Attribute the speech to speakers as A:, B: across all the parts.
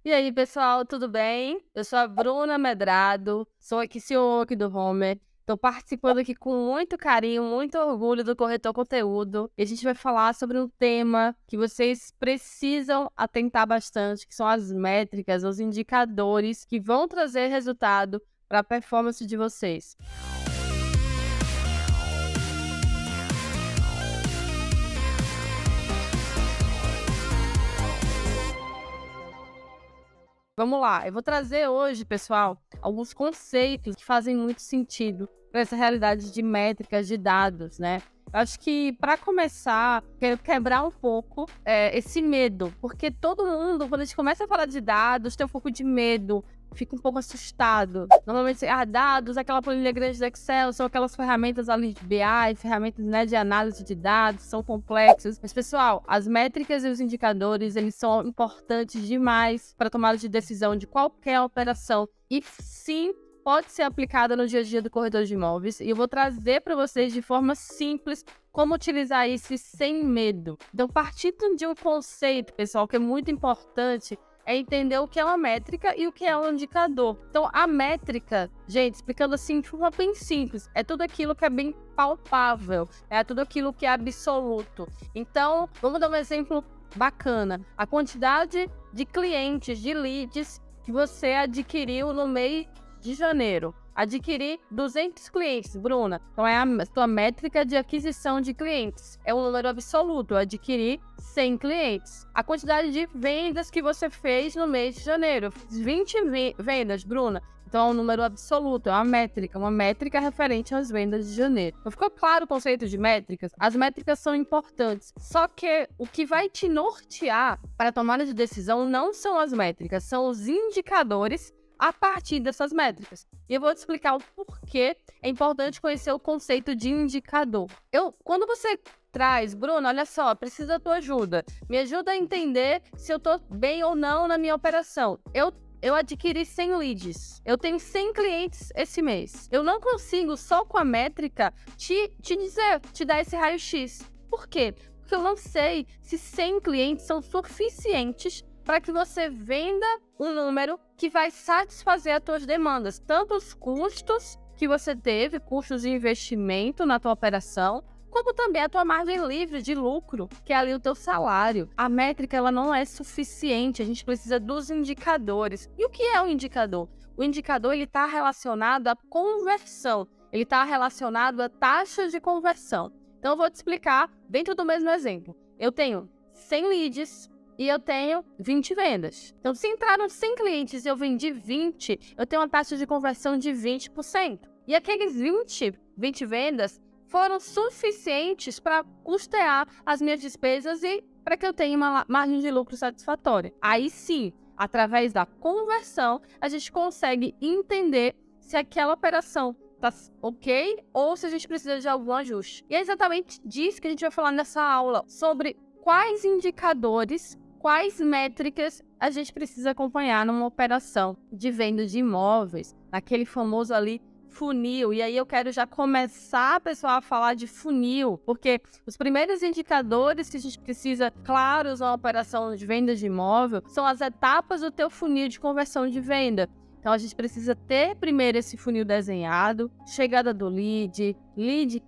A: E aí, pessoal, tudo bem? Eu sou a Bruna Medrado, sou aqui CEO aqui do Homer. Estou participando aqui com muito carinho, muito orgulho do Corretor Conteúdo. E a gente vai falar sobre um tema que vocês precisam atentar bastante, que são as métricas, os indicadores que vão trazer resultado para a performance de vocês. Vamos lá, eu vou trazer hoje, pessoal, alguns conceitos que fazem muito sentido para essa realidade de métricas, de dados, né? Eu acho que, para começar, quero quebrar um pouco esse medo, porque todo mundo, quando a gente começa a falar de dados, tem um pouco de medo, fica um pouco assustado. Normalmente, dados, aquela planilha grande do Excel, são aquelas ferramentas ali de BI, ferramentas, né, de análise de dados, são complexas. Mas, pessoal, as métricas e os indicadores, eles são importantes demais para a tomada de decisão de qualquer operação. E sim, pode ser aplicada no dia a dia do corretor de imóveis. E eu vou trazer para vocês de forma simples como utilizar isso sem medo. Então, partindo de um conceito, pessoal, que é muito importante, é entender o que é uma métrica e o que é um indicador. Então, a métrica, gente, explicando assim de forma bem simples, é tudo aquilo que é bem palpável, é tudo aquilo que é absoluto. Então, vamos dar um exemplo bacana. A quantidade de clientes, de leads que você adquiriu no mês de janeiro. Adquirir 200 clientes, Bruna. Então, é a sua métrica de aquisição de clientes. É um número absoluto, adquirir 100 clientes. A quantidade de vendas que você fez no mês de janeiro. Eu fiz 20 vendas, Bruna. Então, é um número absoluto, é uma métrica referente às vendas de janeiro. Então, ficou claro o conceito de métricas? As métricas são importantes. Só que o que vai te nortear para a tomada de decisão não são as métricas, são os indicadores a partir dessas métricas. E eu vou te explicar o porquê é importante conhecer o conceito de indicador. Quando você traz, Bruno, olha só, preciso da tua ajuda. Me ajuda a entender se eu tô bem ou não na minha operação. Eu adquiri 100 leads. Eu tenho 100 clientes esse mês. Eu não consigo, só com a métrica, te dar esse raio-x. Por quê? Porque eu não sei se 100 clientes são suficientes para que você venda um número que vai satisfazer as tuas demandas. Tanto os custos que você teve, custos de investimento na tua operação, como também a tua margem livre de lucro, que é ali o teu salário. A métrica, ela não é suficiente, a gente precisa dos indicadores. E o que é um indicador? O indicador, ele está relacionado à conversão, ele está relacionado à taxa de conversão. Então, eu vou te explicar dentro do mesmo exemplo. Eu tenho 100 leads, e eu tenho 20 vendas. Então, se entraram 100 clientes e eu vendi 20, eu tenho uma taxa de conversão de 20%. E aqueles 20 vendas foram suficientes para custear as minhas despesas e para que eu tenha uma margem de lucro satisfatória. Aí sim, através da conversão, a gente consegue entender se aquela operação tá ok ou se a gente precisa de algum ajuste. E é exatamente disso que a gente vai falar nessa aula, sobre quais indicadores, quais métricas a gente precisa acompanhar numa operação de venda de imóveis, naquele famoso ali funil. E aí eu quero já começar, pessoal, a falar de funil, porque os primeiros indicadores que a gente precisa, claros, na operação de venda de imóvel, são as etapas do teu funil de conversão de venda. Então, a gente precisa ter primeiro esse funil desenhado, chegada do lead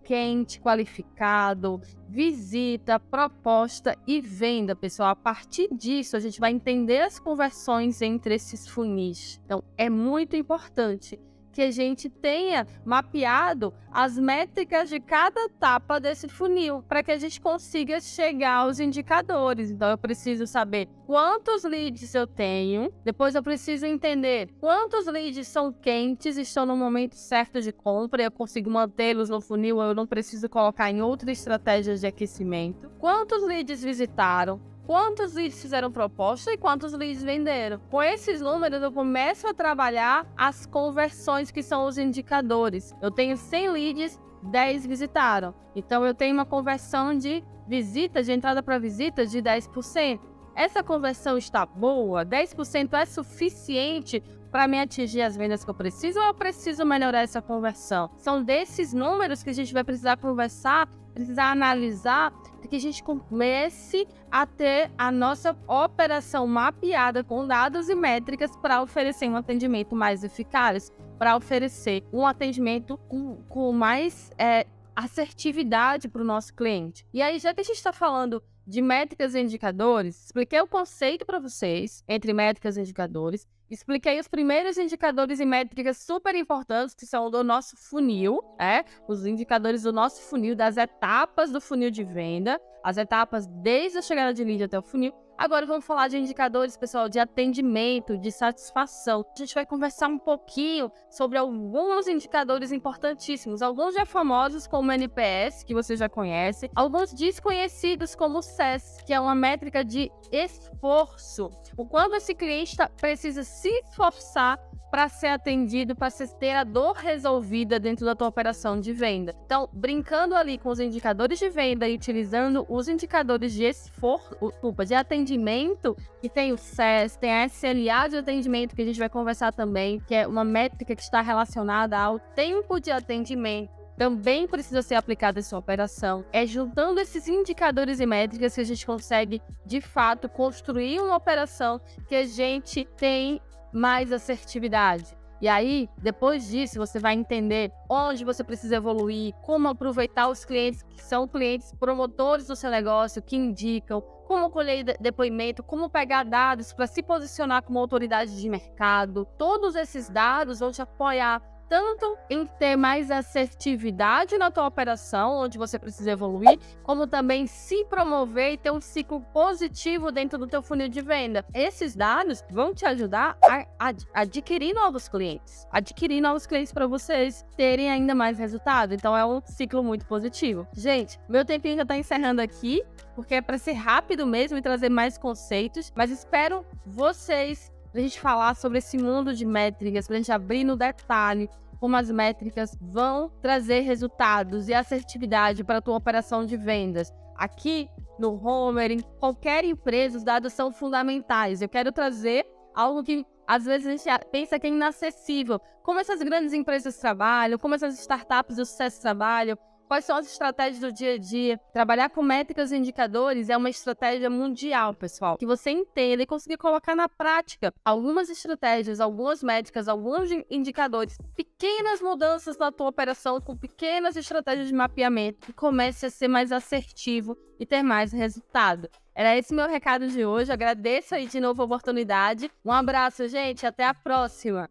A: quente, qualificado, visita, proposta e venda, pessoal. A partir disso, a gente vai entender as conversões entre esses funis. Então, é muito importante que a gente tenha mapeado as métricas de cada etapa desse funil, para que a gente consiga chegar aos indicadores. Então, eu preciso saber quantos leads eu tenho, depois eu preciso entender quantos leads são quentes, estão no momento certo de compra, e eu consigo mantê-los no funil, eu não preciso colocar em outras estratégias de aquecimento. Quantos leads visitaram? Quantos leads fizeram proposta e quantos leads venderam? Com esses números, eu começo a trabalhar as conversões, que são os indicadores. Eu tenho 100 leads, 10 visitaram. Então, eu tenho uma conversão de visitas, de entrada para visitas, de 10%. Essa conversão está boa? 10% é suficiente para me atingir as vendas que eu preciso, ou eu preciso melhorar essa conversão? São desses números que a gente vai precisar conversar precisa analisar para que a gente comece a ter a nossa operação mapeada com dados e métricas para oferecer um atendimento mais eficaz, para oferecer um atendimento com mais assertividade para o nosso cliente. E aí, já que a gente está falando de métricas e indicadores, expliquei o conceito para vocês entre métricas e indicadores, expliquei os primeiros indicadores e métricas super importantes que são do nosso funil, os indicadores do nosso funil, das etapas do funil de venda, as etapas desde a chegada de lead até o funil. Agora vamos falar de indicadores, pessoal, de atendimento, de satisfação. A gente vai conversar um pouquinho sobre alguns indicadores importantíssimos, alguns já famosos como o NPS, que você já conhece, alguns desconhecidos como o CES, que é uma métrica de esforço. O quanto esse cliente precisa se esforçar para ser atendido, para ter a dor resolvida dentro da tua operação de venda. Então, brincando ali com os indicadores de venda e utilizando os indicadores de de atendimento, que tem o CES, tem a SLA de atendimento, que a gente vai conversar também, que é uma métrica que está relacionada ao tempo de atendimento, também precisa ser aplicada em sua operação. É juntando esses indicadores e métricas que a gente consegue, de fato, construir uma operação que a gente tem mais assertividade. E aí, depois disso, você vai entender onde você precisa evoluir, como aproveitar os clientes que são clientes promotores do seu negócio, que indicam, como colher depoimento, como pegar dados para se posicionar como autoridade de mercado. Todos esses dados vão te apoiar tanto em ter mais assertividade na tua operação, onde você precisa evoluir, como também se promover e ter um ciclo positivo dentro do teu funil de venda. Esses dados vão te ajudar a adquirir novos clientes para vocês terem ainda mais resultado. Então é um ciclo muito positivo. Gente, meu tempinho já tá encerrando aqui, porque é para ser rápido mesmo e trazer mais conceitos, mas espero vocês pra gente falar sobre esse mundo de métricas, pra gente abrir no detalhe como as métricas vão trazer resultados e assertividade para a tua operação de vendas. Aqui no Homer, em qualquer empresa, os dados são fundamentais. Eu quero trazer algo que às vezes a gente pensa que é inacessível. Como essas grandes empresas trabalham, como essas startups de sucesso trabalham, quais são as estratégias do dia a dia. Trabalhar com métricas e indicadores é uma estratégia mundial, pessoal. Que você entenda e conseguir colocar na prática algumas estratégias, algumas métricas, alguns indicadores, pequenas mudanças na tua operação com pequenas estratégias de mapeamento e comece a ser mais assertivo e ter mais resultado. Era esse meu recado de hoje. Agradeço aí de novo a oportunidade. Um abraço, gente. Até a próxima.